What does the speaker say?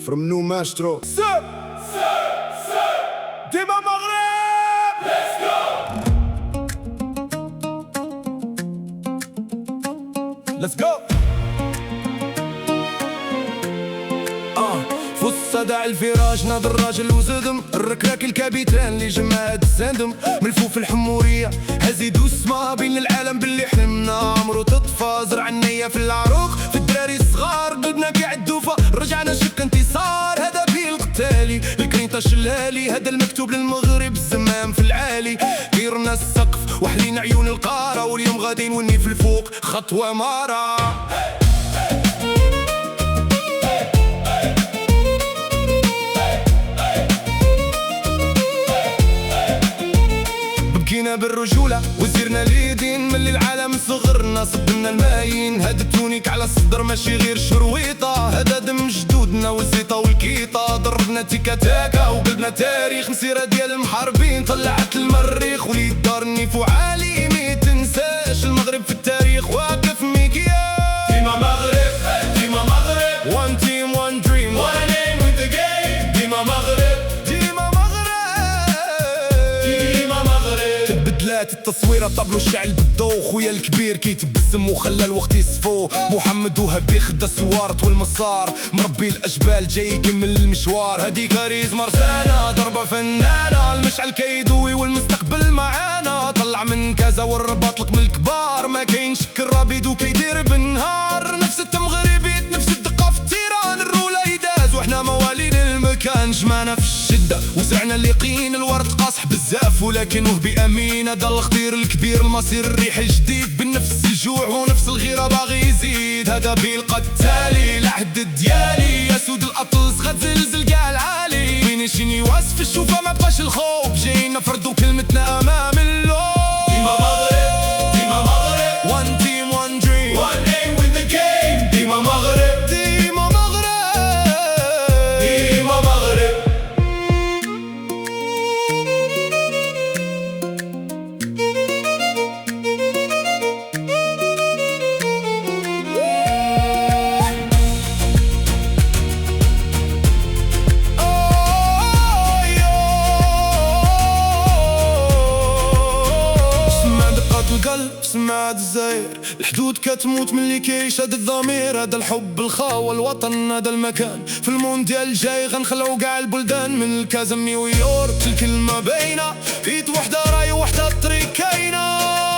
From New Maestro. سب ديما مغرب. Let's go. Let's go. فص داع الفراج ناض الراجل وزدم الركراك الكابيتان اللي جمع هاد السندم ملفوف الحمورية هزيدو السما بين العالم باللي حلمنا عمرو تطفى زرع النية في العروق في الدراري الصغار قلبنا كاع الدوفة رجعنا شك انتصار هذا بيه القتالي الكرينتا شلالي هذا المكتوب للمغرب الزمام في العالي غيرنا السقف وحلين عيون القارة واليوم غادين وني في الفوق خطوة مارة بكينا بالرجولة وزيرنا اليدين من اللي العالم صغرنا صدمنا الماين هاد التونيك على الصدر ماشي غير شرويطة هذا دم جدودنا والزيطة والكيطة ضربنا تيكا تاكا وقلبنا تاريخ مسيرة ديال المحاربين طلعت المريخ وليد دار النيفو عالي مي تنساش المغرب في التاريخ واقف مكياج ديما مغرب ديما مغرب one team one dream one name with the game ديما مغرب بدلات التصويرة طبلو الشعل بالضو خويا الكبير كيتبسم وخلى الوقت يصفو محمد وهبي خدا السوارت والمسار مربي الأجبال جاي يكمل المشوار هادي كاريزما رسانة ضربة فنانة المشعل كيدوي والمستقبل معانا طلع من كازا والرباط لك من الكبار ما كاينش كرابيد وكيدير بالنهار نفس التمغربيت نفس الدقة في التيران الرولة يداز وحنا موالين المكان جمعنا في الشدة وزرعنا اليقين الورد قاصح بزاف ولكن وهبي أمين هذا الخطير الكبير المصير الريح الجديد بالنفس الجوع ونفس الغيرة باغي يزيد هذا بيلقى التالي العهد ديالي يا سود الأطلس غتزلزل كاع العالي وين يجيني واصف الشوفة ما بقاش الخوف جايين نفرضو كلمتنا أمام اللوم ديما مغرب ديما مغرب one team one dream one aim with the game ديما مغرب ديما مغرب ديما مغرب القلب سمعت الزاير الحدود كتموت من اللي كيعيش هاد الضمير هذا الحب الخاوة الوطن هذا المكان في المونديال الجاي غنخلعو كاع البلدان من الكازا نيويورك الكلمة باينة في ايد وحدة راي وحدة الطريق كاينة